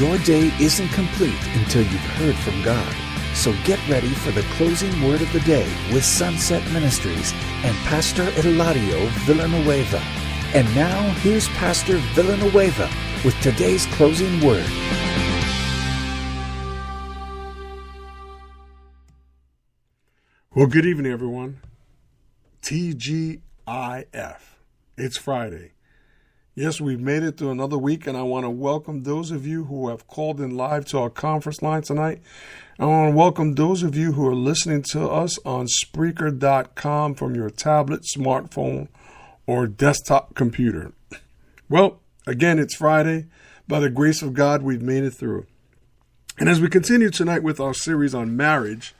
Your day isn't complete until you've heard from God. So get ready for the closing word of the day with Sunset Ministries and Pastor Eladio Villanueva. And now, here's Pastor Villanueva with today's closing word. Well, good evening, everyone. TGIF. It's Friday. Yes, we've made it through another week, and I want to welcome those of you who have called in live to our conference line tonight. I want to welcome those of you who are listening to us on Spreaker.com from your tablet, smartphone, or desktop computer. Well, again, it's Friday. By the grace of God, we've made it through. And as we continue tonight with our series on marriage,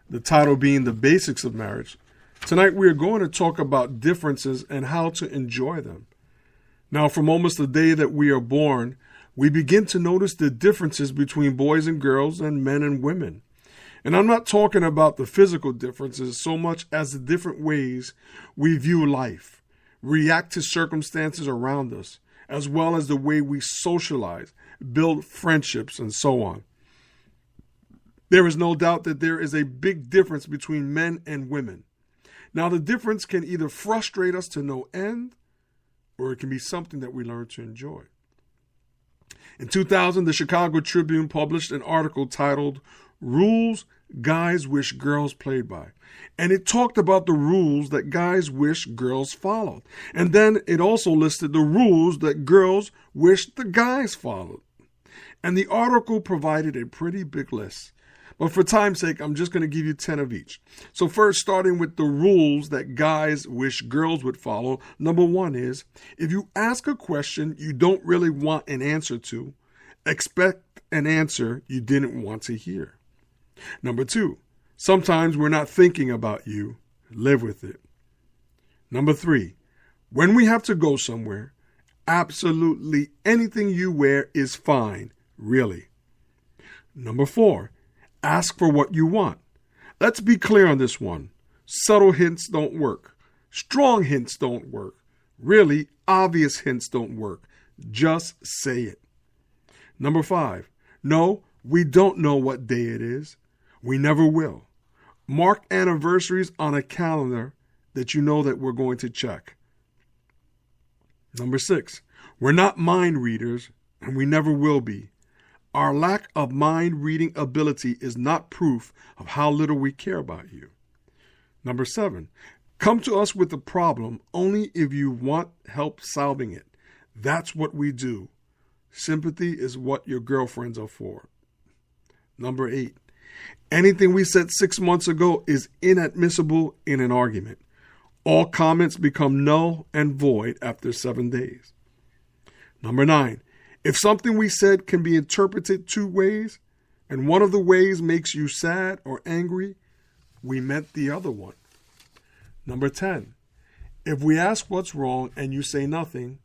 the title being The Basics of Marriage, tonight we are going to talk about differences and how to enjoy them. Now, from almost the day that we are born, we begin to notice the differences between boys and girls and men and women. And I'm not talking about the physical differences so much as the different ways we view life, react to circumstances around us, as well as the way we socialize, build friendships, and so on. There is no doubt that there is a big difference between men and women. Now, the difference can either frustrate us to no end, or it can be something that we learn to enjoy. In 2000, the Chicago Tribune published an article titled Rules Guys Wish Girls Played By. And it talked about the rules that guys wish girls followed. And then it also listed the rules that girls wish the guys followed. And the article provided a pretty big list. But for time's sake, I'm just going to give you 10 of each. So first, starting with the rules that guys wish girls would follow. Number one is, if you ask a question you don't really want an answer to, expect an answer you didn't want to hear. Number two, sometimes we're not thinking about you. Live with it. Number three, when we have to go somewhere, absolutely anything you wear is fine, really. Number four, ask for what you want. Let's be clear on this one. Subtle hints don't work. Strong hints don't work. Really obvious hints don't work. Just say it. Number five, no, we don't know what day it is. We never will. Mark anniversaries on a calendar that you know that we're going to check. Number six, we're not mind readers, and we never will be. Our lack of mind-reading ability is not proof of how little we care about you. Number seven, come to us with a problem only if you want help solving it. That's what we do. Sympathy is what your girlfriends are for. Number eight, anything we said 6 months ago is inadmissible in an argument. All comments become null and void after 7 days. Number nine, if something we said can be interpreted two ways, and one of the ways makes you sad or angry, we meant the other one. Number 10, if we ask what's wrong and you say nothing,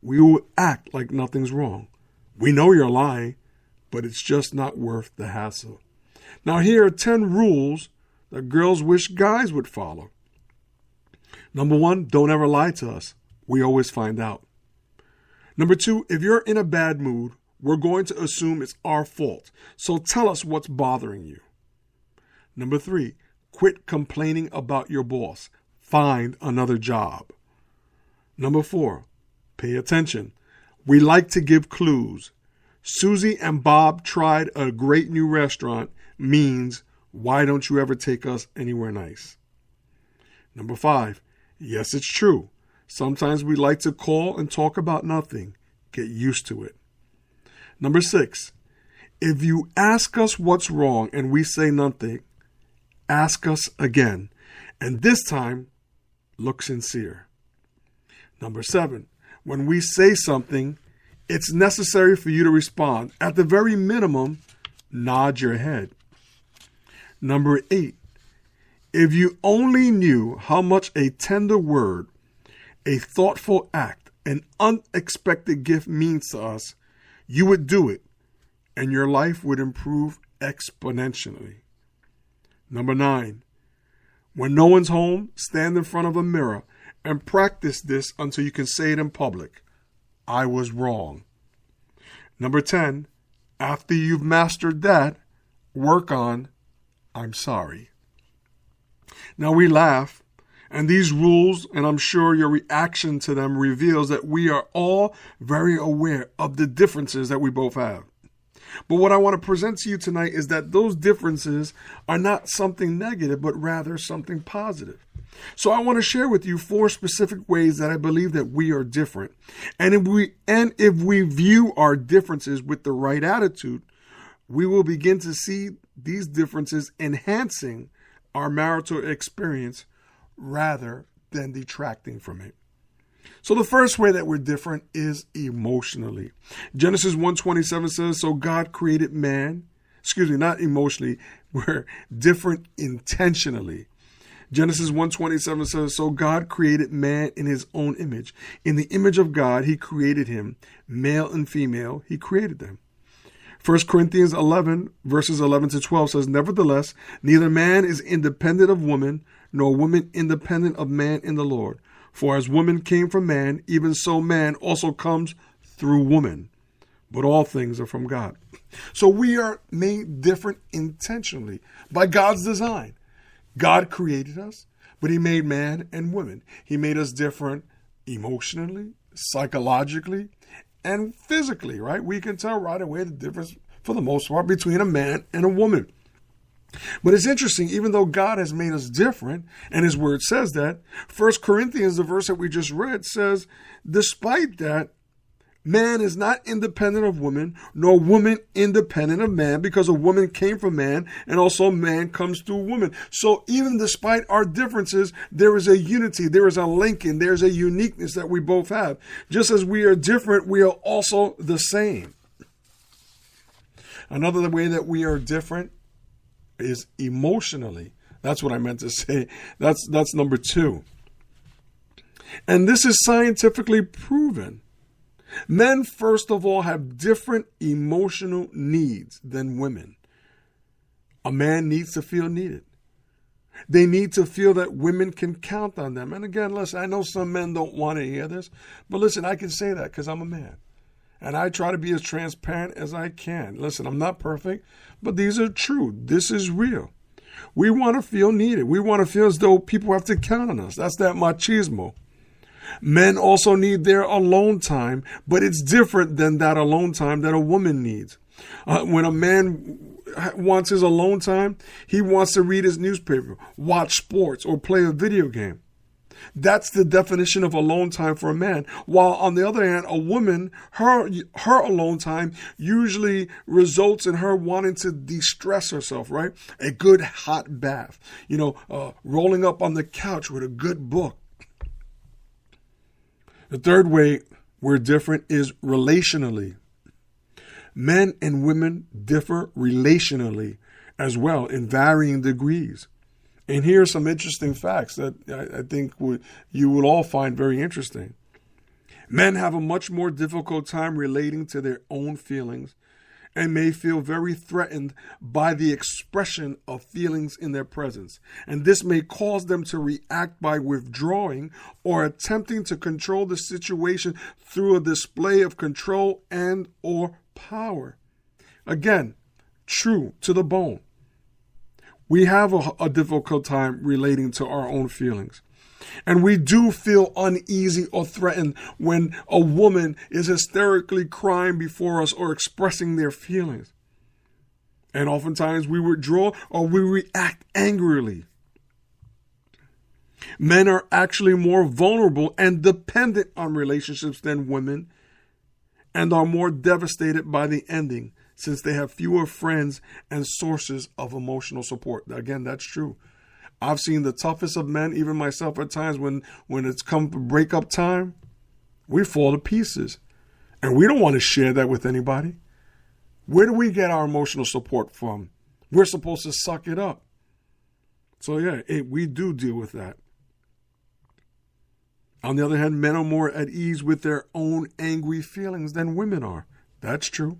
we will act like nothing's wrong. We know you're lying, but it's just not worth the hassle. Now here are 10 rules that girls wish guys would follow. Number one, don't ever lie to us. We always find out. Number two, if you're in a bad mood, we're going to assume it's our fault. So tell us what's bothering you. Number three, quit complaining about your boss. Find another job. Number four, pay attention. We like to give clues. Susie and Bob tried a great new restaurant means, why don't you ever take us anywhere nice? Number five, yes, it's true. Sometimes we like to call and talk about nothing. Get used to it. Number six, if you ask us what's wrong and we say nothing, ask us again. And this time, look sincere. Number seven, when we say something, it's necessary for you to respond. At the very minimum, nod your head. Number eight, if you only knew how much a tender word, a thoughtful act, an unexpected gift means to us, you would do it, and your life would improve exponentially. Number 9, when no one's home, stand in front of a mirror and practice this until you can say it in public. I was wrong. Number 10, After you've mastered that, work on I'm sorry. Now we laugh, and these rules, and I'm sure your reaction to them reveals that we are all very aware of the differences that we both have. But what I want to present to you tonight is that those differences are not something negative, but rather something positive. So I want to share with you 4 specific ways that I believe that we are different. And if we view our differences with the right attitude, we will begin to see these differences enhancing our marital experience rather than detracting from it. So the first way that we're different is emotionally. Genesis 1:27 says, so God created man, not emotionally, we're different intentionally. Genesis 1:27 says, so God created man in his own image. In the image of God, he created him, male and female, he created them. 1 Corinthians 11, verses 11 to 12 says, nevertheless, neither man is independent of woman, nor woman independent of man in the Lord. For as woman came from man, even so man also comes through woman. But all things are from God. So we are made different intentionally by God's design. God created us, but he made man and woman. He made us different emotionally, psychologically, and physically, right? We can tell right away the difference, for the most part, between a man and a woman. But it's interesting, even though God has made us different, and his word says that, 1 Corinthians, the verse that we just read, says, despite that, man is not independent of woman, nor woman independent of man, because a woman came from man, and also man comes through woman. So even despite our differences, there is a unity, there is a linking, there's a uniqueness that we both have. Just as we are different, we are also the same. Another way that we are different is emotionally. That's what I meant to say. That's number 2. And this is scientifically proven. Men, first of all, have different emotional needs than women. A man needs to feel needed. They need to feel that women can count on them. And again, listen, I know some men don't want to hear this, but listen, I can say that because I'm a man. And I try to be as transparent as I can. Listen, I'm not perfect, but these are true. This is real. We want to feel needed. We want to feel as though people have to count on us. That's that machismo. Men also need their alone time, but it's different than that alone time that a woman needs. When a man wants his alone time, he wants to read his newspaper, watch sports, or play a video game. That's the definition of alone time for a man. While on the other hand, a woman, her alone time usually results in her wanting to de-stress herself, right? A good hot bath, rolling up on the couch with a good book. The third way we're different is relationally. Men and women differ relationally as well in varying degrees. And here are some interesting facts that I think you will all find very interesting. Men have a much more difficult time relating to their own feelings and may feel very threatened by the expression of feelings in their presence. And this may cause them to react by withdrawing or attempting to control the situation through a display of control and or power. Again, true to the bone. We have a difficult time relating to our own feelings. And we do feel uneasy or threatened when a woman is hysterically crying before us or expressing their feelings. And oftentimes we withdraw or we react angrily. Men are actually more vulnerable and dependent on relationships than women and are more devastated by the ending, since they have fewer friends and sources of emotional support. Again, that's true. I've seen the toughest of men, even myself at times, when it's come to breakup time, we fall to pieces. And we don't want to share that with anybody. Where do we get our emotional support from? We're supposed to suck it up. So yeah, we do deal with that. On the other hand, men are more at ease with their own angry feelings than women are. That's true.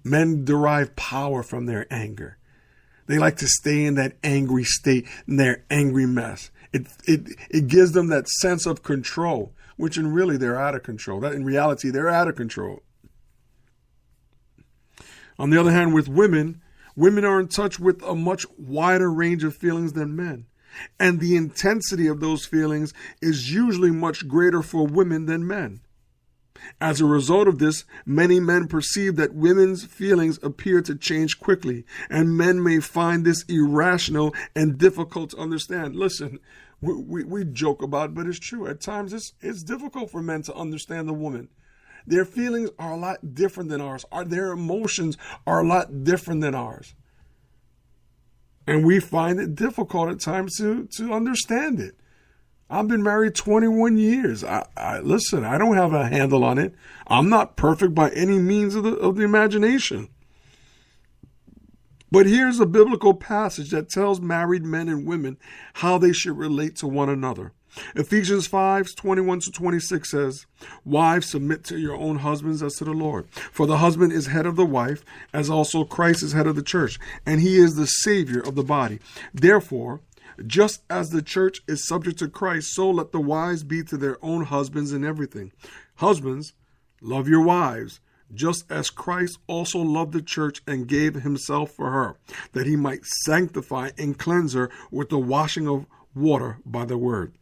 Men derive power from their anger. They like to stay in that angry state, in their angry mess. It gives them that sense of control, which in reality they're out of control. That in reality they're out of control. On the other hand, with women, women are in touch with a much wider range of feelings than men. And the intensity of those feelings is usually much greater for women than men. As a result of this, many men perceive that women's feelings appear to change quickly, and men may find this irrational and difficult to understand. Listen, we joke about it, but it's true. At times, it's difficult for men to understand a woman. Their feelings are a lot different than ours. Their emotions are a lot different than ours. And we find it difficult at times to understand it. I've been married 21 years. Listen, I don't have a handle on it. I'm not perfect by any means of the imagination. But here's a biblical passage that tells married men and women how they should relate to one another. Ephesians 5:21-26 says, "Wives, submit to your own husbands as to the Lord. For the husband is head of the wife, as also Christ is head of the church, and he is the Savior of the body. Therefore, just as the church is subject to Christ, so let the wives be to their own husbands in everything. Husbands, love your wives, just as Christ also loved the church and gave himself for her, that he might sanctify and cleanse her with the washing of water by the word."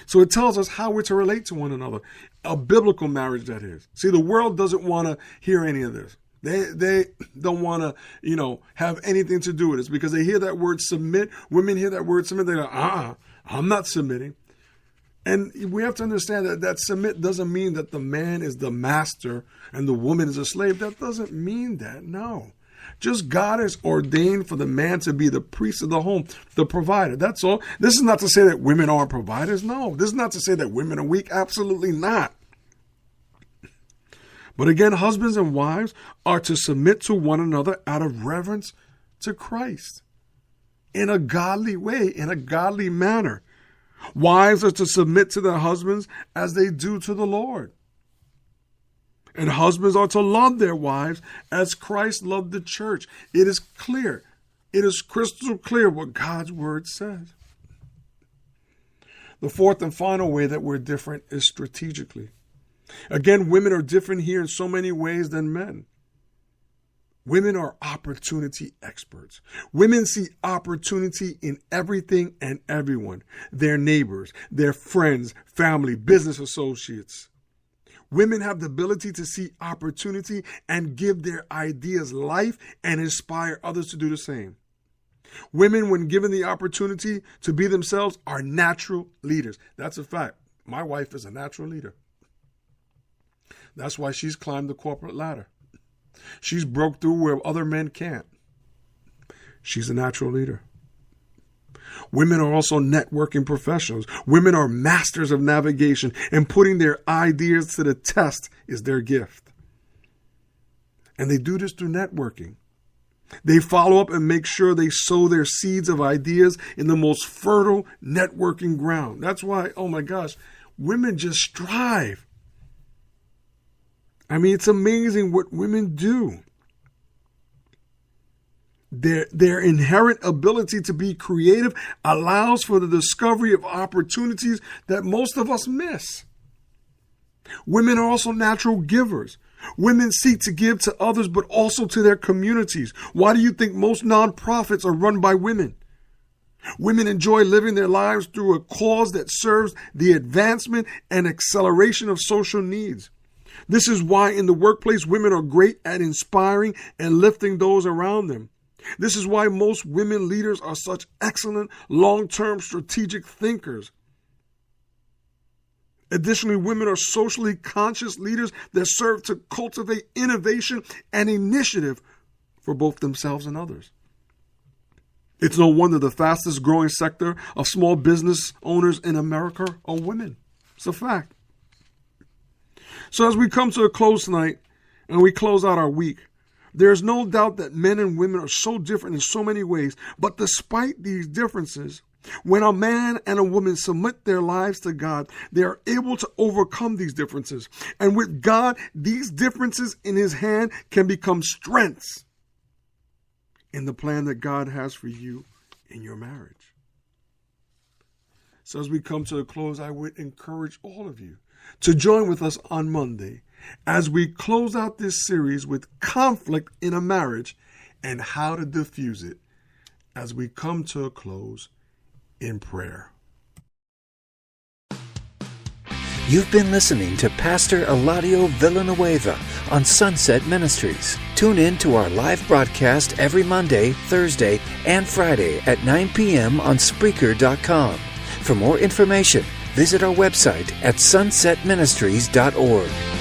So it tells us how we're to relate to one another. A biblical marriage, that is. See, the world doesn't want to hear any of this. They don't want to, have anything to do with this, because they hear that word submit. Women hear that word submit. They go, I'm not submitting. And we have to understand that submit doesn't mean that the man is the master and the woman is a slave. That doesn't mean that, no. Just God has ordained for the man to be the priest of the home, the provider. That's all. This is not to say that women aren't providers. No. This is not to say that women are weak. Absolutely not. But again, husbands and wives are to submit to one another out of reverence to Christ in a godly way, in a godly manner. Wives are to submit to their husbands as they do to the Lord. And husbands are to love their wives as Christ loved the church. It is clear. It is crystal clear what God's word says. The fourth and final way that we're different is strategically. Again, women are different here in so many ways than men. Women are opportunity experts. Women see opportunity in everything and everyone. Their neighbors, their friends, family, business associates. Women have the ability to see opportunity and give their ideas life and inspire others to do the same. Women, when given the opportunity to be themselves, are natural leaders. That's a fact. My wife is a natural leader. That's why she's climbed the corporate ladder. She's broke through where other men can't. She's a natural leader. Women are also networking professionals. Women are masters of navigation, and putting their ideas to the test is their gift. And they do this through networking. They follow up and make sure they sow their seeds of ideas in the most fertile networking ground. That's why, oh my gosh, women just strive. I mean, it's amazing what women do. Their inherent ability to be creative allows for the discovery of opportunities that most of us miss. Women are also natural givers. Women seek to give to others, but also to their communities. Why do you think most nonprofits are run by women? Women enjoy living their lives through a cause that serves the advancement and acceleration of social needs. This is why in the workplace, women are great at inspiring and lifting those around them. This is why most women leaders are such excellent long-term strategic thinkers. Additionally, women are socially conscious leaders that serve to cultivate innovation and initiative for both themselves and others. It's no wonder the fastest growing sector of small business owners in America are women. It's a fact. So as we come to a close tonight and we close out our week, there's no doubt that men and women are so different in so many ways. But despite these differences, when a man and a woman submit their lives to God, they are able to overcome these differences. And with God, these differences in his hand can become strengths in the plan that God has for you in your marriage. So as we come to a close, I would encourage all of you to join with us on Monday as we close out this series with conflict in a marriage and how to diffuse it, as we come to a close in prayer. You've been listening to Pastor Eladio Villanueva on Sunset Ministries. Tune in to our live broadcast every Monday, Thursday, and Friday at 9 p.m. on Spreaker.com. For more information, visit our website at sunsetministries.org.